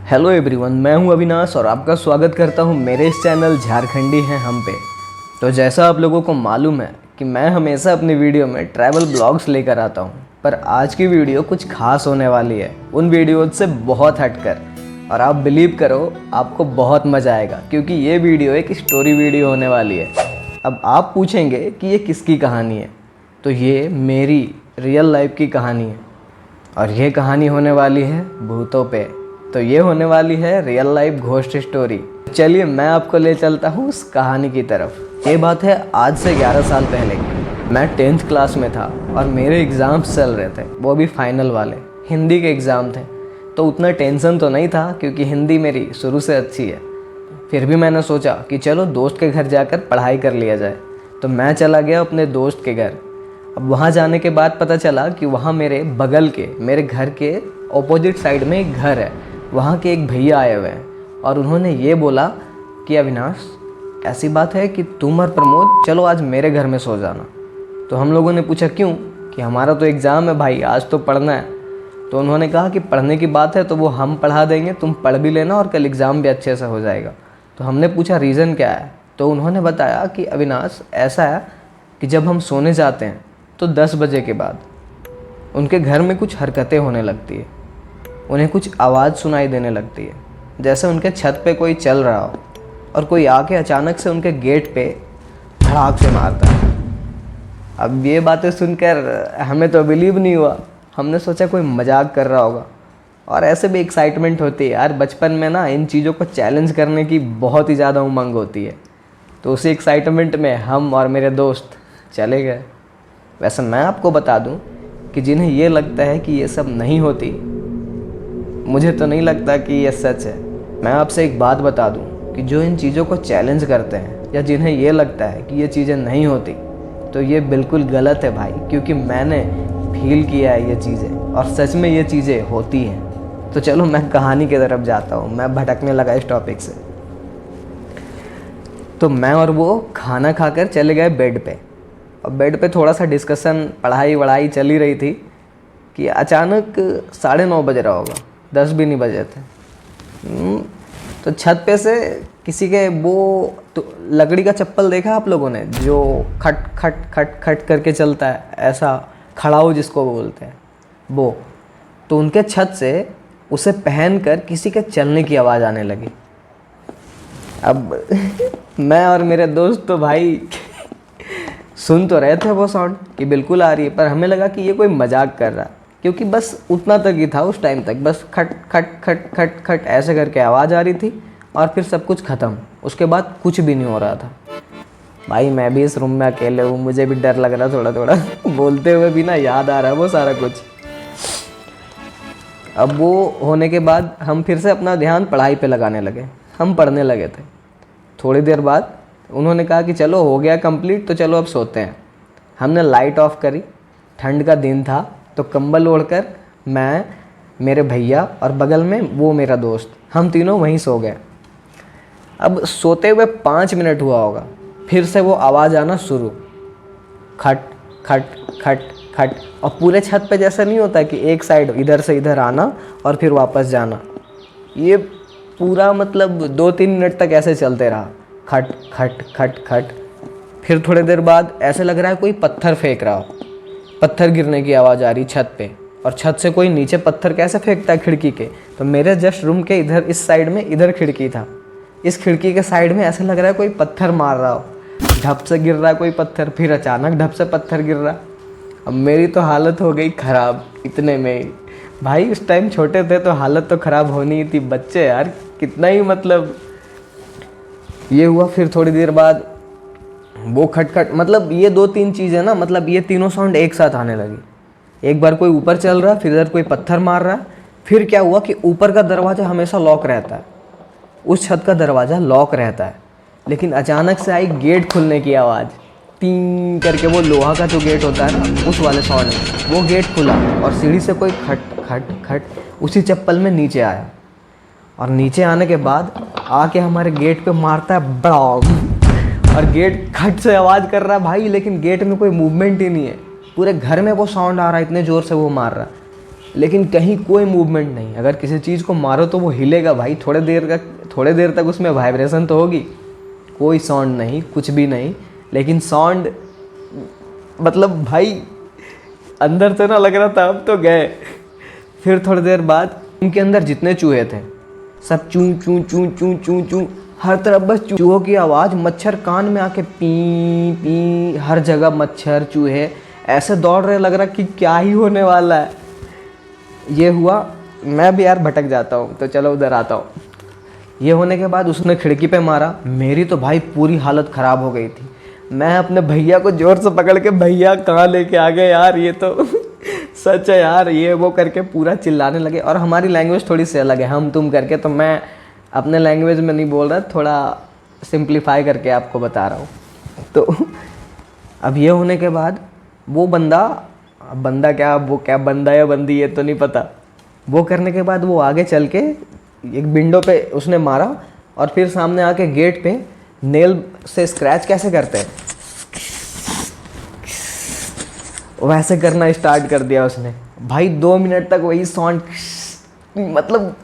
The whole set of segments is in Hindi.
हेलो एवरीवन, मैं हूं अविनाश और आपका स्वागत करता हूं मेरे इस चैनल झारखंडी हैं हम पे। तो जैसा आप लोगों को मालूम है कि मैं हमेशा अपनी वीडियो में ट्रैवल ब्लॉग्स लेकर आता हूं, पर आज की वीडियो कुछ खास होने वाली है उन वीडियोज से बहुत हटकर। और आप बिलीव करो, आपको बहुत मज़ा आएगा क्योंकि ये वीडियो एक स्टोरी वीडियो होने वाली है। अब आप पूछेंगे कि ये किसकी कहानी है, तो ये मेरी रियल लाइफ की कहानी है और ये कहानी होने वाली है भूतों पे। तो ये होने वाली है रियल लाइफ घोस्ट स्टोरी। चलिए मैं आपको ले चलता हूँ उस कहानी की तरफ। ये बात है आज से 11 साल पहले की। मैं 10th क्लास में था और मेरे एग्ज़ाम्स चल रहे थे, वो भी फाइनल वाले हिंदी के एग्ज़ाम थे। तो उतना टेंशन तो नहीं था क्योंकि हिंदी मेरी शुरू से अच्छी है। फिर भी मैंने सोचा कि चलो दोस्त के घर जाकर पढ़ाई कर लिया जाए। तो मैं चला गया अपने दोस्त के घर। अब वहाँ जाने के बाद पता चला कि वहाँ मेरे बगल के, मेरे घर के ऑपोजिट साइड में एक घर है। वहाँ के एक भैया आए हुए हैं और उन्होंने ये बोला कि अविनाश, ऐसी बात है कि तुम और प्रमोद चलो आज मेरे घर में सो जाना। तो हम लोगों ने पूछा क्यों, कि हमारा तो एग्ज़ाम है भाई, आज तो पढ़ना है। तो उन्होंने कहा कि पढ़ने की बात है तो वो हम पढ़ा देंगे, तुम पढ़ भी लेना और कल एग्ज़ाम भी अच्छे से हो जाएगा। तो हमने पूछा रीज़न क्या है। तो उन्होंने बताया कि अविनाश, ऐसा है कि जब हम सोने जाते हैं तो 10 बजे के बाद उनके घर में कुछ हरकतें होने लगती है। उन्हें कुछ आवाज़ सुनाई देने लगती है, जैसे उनके छत पे कोई चल रहा हो और कोई आके अचानक से उनके गेट पे धड़ाक से मारता है। अब ये बातें सुनकर हमें तो बिलीव नहीं हुआ। हमने सोचा कोई मजाक कर रहा होगा। और ऐसे भी एक्साइटमेंट होती है यार, बचपन में ना इन चीज़ों को चैलेंज करने की बहुत ही ज़्यादा उमंग होती है। तो उसी एक्साइटमेंट में हम और मेरे दोस्त चले गए। वैसे मैं आपको बता दूं कि जिन्हें ये लगता है कि ये सब नहीं होती, मुझे तो नहीं लगता कि ये सच है। मैं आपसे एक बात बता दूं कि जो इन चीज़ों को चैलेंज करते हैं या जिन्हें ये लगता है कि ये चीज़ें नहीं होती, तो ये बिल्कुल गलत है भाई, क्योंकि मैंने फील किया है ये चीज़ें और सच में ये चीज़ें होती हैं। तो चलो मैं कहानी की तरफ जाता हूँ, मैं भटकने लगा इस टॉपिक से। तो मैं और वो खाना खाकर चले गए बेड पे। और बेड पे थोड़ा सा डिस्कशन, पढ़ाई वढ़ाई चली रही थी कि अचानक 9:30 बज रहा होगा, 10 भी नहीं बजे थे। तो छत पे से किसी के वो तो लकड़ी का चप्पल देखा आप लोगों ने, जो खट खट खट खट करके चलता है, ऐसा खड़ाऊ जिसको बोलते हैं वो। तो उनके छत से उसे पहनकर किसी के चलने की आवाज़ आने लगी। अब मैं और मेरे दोस्त तो भाई सुन तो रहे थे वो साउंड कि बिल्कुल आ रही है, पर हमें लगा कि ये कोई मजाक कर रहा है, क्योंकि बस उतना तक ही था उस टाइम तक। बस खट खट खट खट खट ऐसे करके आवाज़ आ रही थी और फिर सब कुछ ख़त्म। उसके बाद कुछ भी नहीं हो रहा था। भाई मैं भी इस रूम में अकेले हूँ, मुझे भी डर लग रहा थोड़ा थोड़ा बोलते हुए भी ना याद आ रहा है वो सारा कुछ। अब वो होने के बाद हम फिर से अपना ध्यान पढ़ाई पे लगाने लगे। हम पढ़ने लगे थे। थोड़ी देर बाद उन्होंने कहा कि चलो हो गया कंप्लीट, तो चलो अब सोते हैं। हमने लाइट ऑफ करी। ठंड का दिन था तो कंबल ओढ़कर मैं, मेरे भैया और बगल में वो मेरा दोस्त, हम तीनों वहीं सो गए। अब सोते हुए 5 मिनट हुआ होगा, फिर से वो आवाज़ आना शुरू, खट खट खट खट। और पूरे छत पे जैसा नहीं होता कि एक साइड इधर से इधर आना और फिर वापस जाना, ये पूरा मतलब 2-3 मिनट तक ऐसे चलते रहा, खट खट खट खट। फिर थोड़ी देर बाद ऐसे लग रहा है कोई पत्थर फेंक रहा हो, पत्थर गिरने की आवाज़ आ रही छत पे। और छत से कोई नीचे पत्थर कैसे फेंकता है खिड़की के। तो मेरे जस्ट रूम के इधर इस साइड में इधर खिड़की था, इस खिड़की के साइड में ऐसे लग रहा है कोई पत्थर मार रहा हो। ढप से गिर रहा है कोई पत्थर, फिर अचानक ढप से पत्थर गिर रहा। अब मेरी तो हालत हो गई ख़राब इतने में ही। भाई उस टाइम छोटे थे तो हालत तो ख़राब होनी ही थी, बच्चे यार कितना ही मतलब ये हुआ। फिर थोड़ी देर बाद वो खटखट, मतलब ये 2-3 चीज़ें ना, मतलब ये तीनों साउंड एक साथ आने लगी। एक बार कोई ऊपर चल रहा, फिर इधर कोई पत्थर मार रहा। फिर क्या हुआ कि ऊपर का दरवाज़ा हमेशा लॉक रहता है, उस छत का दरवाज़ा लॉक रहता है, लेकिन अचानक से आई गेट खुलने की आवाज़, टीं करके। वो लोहा का जो गेट होता है ना, उस वाले साउंड में वो गेट खुला और सीढ़ी से कोई खट खट खट उसी चप्पल में नीचे आया। और नीचे आने के बाद आके हमारे गेट पे मारता है बड़ाम, और गेट खट से आवाज़ कर रहा है भाई, लेकिन गेट में कोई मूवमेंट ही नहीं है। पूरे घर में वो साउंड आ रहा है, इतने ज़ोर से वो मार रहा है। लेकिन कहीं कोई मूवमेंट नहीं। अगर किसी चीज़ को मारो तो वो हिलेगा भाई, थोड़े देर तक उसमें वाइब्रेशन तो होगी, कोई साउंड नहीं, कुछ भी नहीं। लेकिन साउंड मतलब भाई अंदर से ना लग रहा था अब तो गए। फिर थोड़ी देर बाद उनके अंदर जितने चूहे थे सब चूं चूं चूं चूं चूं चूं, हर तरफ बस चूहों की आवाज़, मच्छर कान में आके पी पी, हर जगह मच्छर चूहे ऐसे दौड़ रहे, लग रहा कि क्या ही होने वाला है। ये हुआ, मैं भी यार भटक जाता हूँ तो चलो उधर आता हूँ। ये होने के बाद उसने खिड़की पे मारा, मेरी तो भाई पूरी हालत ख़राब हो गई थी। मैं अपने भैया को ज़ोर से पकड़ के, भैया कहाँ लेके आ गए यार, ये तो सच है यार, ये वो करके पूरा चिल्लाने लगे। और हमारी लैंग्वेज थोड़ी सी अलग है, हम तुम करके, तो मैं अपने लैंग्वेज में नहीं बोल रहा, थोड़ा सिंप्लीफाई करके आपको बता रहा हूँ। तो अब ये होने के बाद वो बंदा क्या, वो क्या बंदा या बंदी ये तो नहीं पता, वो करने के बाद वो आगे चल के एक विंडो पे उसने मारा, और फिर सामने आके गेट पे नेल से स्क्रैच कैसे करते हैं वैसे करना स्टार्ट कर दिया उसने। भाई 2 मिनट तक वही साउंड, मतलब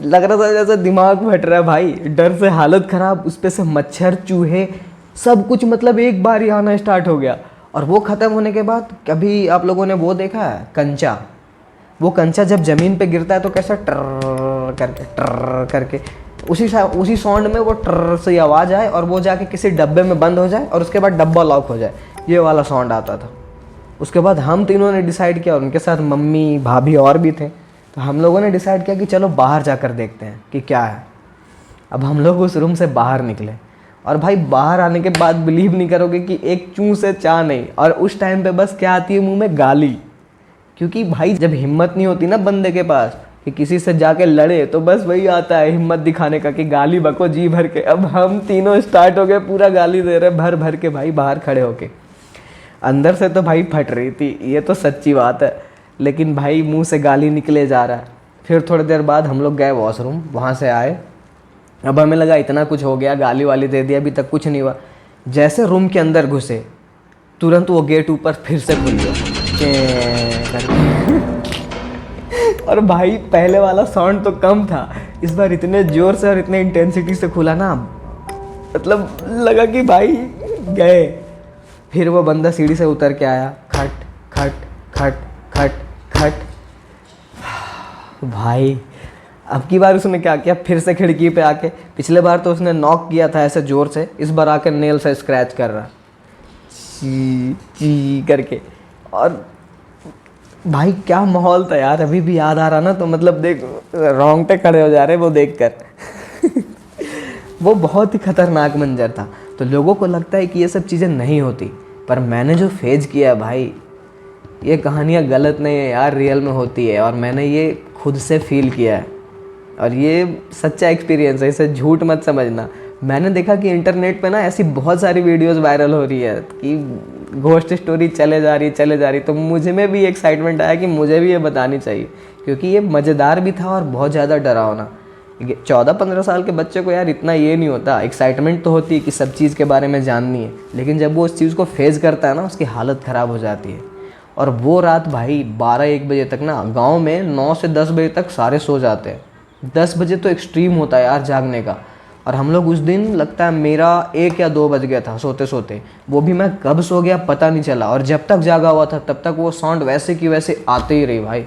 लग रहा था जैसे दिमाग फट रहा है भाई, डर से हालत ख़राब, उस पे से मच्छर चूहे सब कुछ, मतलब एक बार ही आना स्टार्ट हो गया। और वो ख़त्म होने के बाद कभी आप लोगों ने वो देखा है कंचा, वो कंचा जब ज़मीन पे गिरता है तो कैसा ट्र करके उसी साउंड में वो ट्र से आवाज़ आए और वो जाके किसी डब्बे में बंद हो जाए और उसके बाद डब्बा लॉक हो जाए, ये वाला साउंड आता था। उसके बाद हम तीनों ने डिसाइड किया, और उनके साथ मम्मी भाभी और भी थे, तो हम लोगों ने डिसाइड किया कि चलो बाहर जाकर देखते हैं कि क्या है। अब हम लोग उस रूम से बाहर निकले, और भाई बाहर आने के बाद बिलीव नहीं करोगे कि एक चूं से चा नहीं, और उस टाइम पे बस क्या आती है मुंह में, गाली। क्योंकि भाई जब हिम्मत नहीं होती ना बंदे के पास कि किसी से जाके लड़े, तो बस वही आता है हिम्मत दिखाने का कि गाली बको जी भर के। अब हम तीनों स्टार्ट हो गए, पूरा गाली दे रहे भर भर के भाई, बाहर खड़े होके। अंदर से तो भाई फट रही थी, ये तो सच्ची बात है, लेकिन भाई मुंह से गाली निकले जा रहा है। फिर थोड़ी देर बाद हम लोग गए वॉशरूम, वहाँ से आए। अब हमें लगा इतना कुछ हो गया, गाली वाली दे दिया, अभी तक कुछ नहीं हुआ। जैसे रूम के अंदर घुसे, तुरंत वो गेट ऊपर फिर से खुल गया और भाई पहले वाला साउंड तो कम था, इस बार इतने ज़ोर से और इतने इंटेंसिटी से खुला ना, मतलब लगा कि भाई गए। फिर वो बंदा सीढ़ी से उतर के आया, खट खट खट खट खट। भाई अब की बार उसने क्या किया, फिर से खिड़की पे आके, पिछले बार तो उसने नॉक किया था ऐसे ज़ोर से, इस बार आके नेल से स्क्रैच कर रहा, ची ची करके। और भाई क्या माहौल था यार, अभी भी याद आ रहा ना तो मतलब देख रोंगटे खड़े हो जा रहे वो देखकर वो बहुत ही खतरनाक मंजर था। तो लोगों को लगता है कि ये सब चीज़ें नहीं होती, पर मैंने जो फेज किया है भाई, ये कहानियाँ गलत नहीं है यार, रियल में होती है, और मैंने ये खुद से फील किया है, और ये सच्चा एक्सपीरियंस है, इसे झूठ मत समझना। मैंने देखा कि इंटरनेट पे ना ऐसी बहुत सारी वीडियोस वायरल हो रही है कि घोस्ट स्टोरी चले जा रही, तो मुझे में भी एक्साइटमेंट आया कि मुझे भी ये बतानी चाहिए, क्योंकि ये मज़ेदार भी था और बहुत ज़्यादा डरावना। 14-15 साल के बच्चे को यार इतना ये नहीं होता, एक्साइटमेंट तो होती है कि सब चीज़ के बारे में जाननी है, लेकिन जब वो उस चीज़ को फेस करता है ना, उसकी हालत ख़राब हो जाती है। और वो रात भाई 12-1 बजे तक ना, गाँव में 9 से 10 बजे तक सारे सो जाते हैं, 10 बजे तो एक्सट्रीम होता है यार जागने का। और हम लोग उस दिन लगता है मेरा 1 या 2 बज गया था सोते सोते, वो भी मैं कब सो गया पता नहीं चला, और जब तक जागा हुआ था तब तक वो साउंड वैसे की वैसे आते ही रही भाई।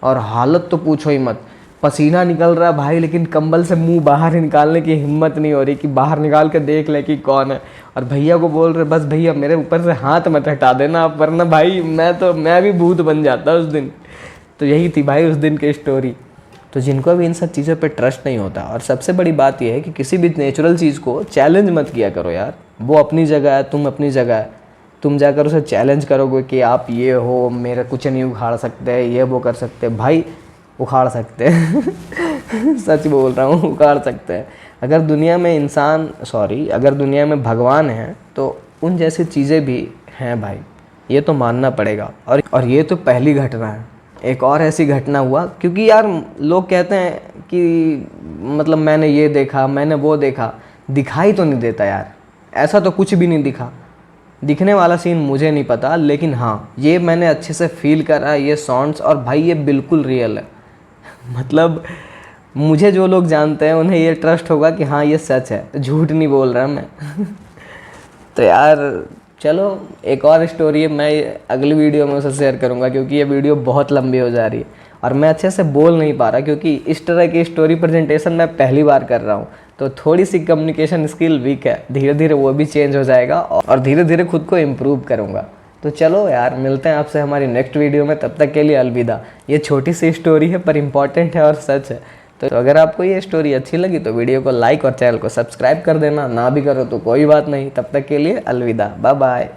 और हालत तो पूछो ही मत, पसीना निकल रहा भाई, लेकिन कंबल से मुंह बाहर निकालने की हिम्मत नहीं हो रही कि बाहर निकाल के देख ले कि कौन है। और भैया को बोल रहे बस भैया मेरे ऊपर से हाथ मत हटा देना आप, वरना भाई मैं भी भूत बन जाता उस दिन। तो यही थी भाई उस दिन की स्टोरी। तो जिनको भी इन सब चीज़ों पे ट्रस्ट नहीं होता, और सबसे बड़ी बात यह है कि किसी भी नेचुरल चीज़ को चैलेंज मत किया करो यार। वो अपनी जगह है, तुम अपनी जगह है, तुम जाकर उसे चैलेंज करोगे कि आप ये हो, मेरा कुछ नहीं उखाड़ सकते, ये वो कर सकते, भाई उखाड़ सकते हैं सच बोल रहा हूँ, उखाड़ सकते हैं। अगर दुनिया में भगवान है तो उन जैसी चीज़ें भी हैं भाई, ये तो मानना पड़ेगा। और ये तो पहली घटना है, एक और ऐसी घटना हुआ, क्योंकि यार लोग कहते हैं कि मतलब मैंने ये देखा, मैंने वो देखा, दिखाई तो नहीं देता यार, ऐसा तो कुछ भी नहीं दिखा। दिखने वाला सीन मुझे नहीं पता, लेकिन हाँ ये मैंने अच्छे से फील करा ये साउंड्स, और भाई ये बिल्कुल रियल है। मतलब मुझे जो लोग जानते हैं उन्हें ये ट्रस्ट होगा कि हाँ ये सच है, झूठ नहीं बोल रहा मैं। तो यार चलो, एक और स्टोरी है, मैं अगली वीडियो में उसे शेयर करूँगा क्योंकि ये वीडियो बहुत लंबी हो जा रही है और मैं अच्छे से बोल नहीं पा रहा, क्योंकि इस तरह की स्टोरी प्रेजेंटेशन मैं पहली बार कर रहा हूँ। तो थोड़ी सी कम्युनिकेशन स्किल वीक है, धीरे धीरे वो भी चेंज हो जाएगा और धीरे धीरे खुद को इम्प्रूव करूँगा। तो चलो यार, मिलते हैं आपसे हमारी नेक्स्ट वीडियो में, तब तक के लिए अलविदा। ये छोटी सी स्टोरी है पर इम्पॉर्टेंट है और सच है। तो अगर आपको ये स्टोरी अच्छी लगी तो वीडियो को लाइक और चैनल को सब्सक्राइब कर देना, ना भी करो तो कोई बात नहीं। तब तक के लिए अलविदा, बाय बाय।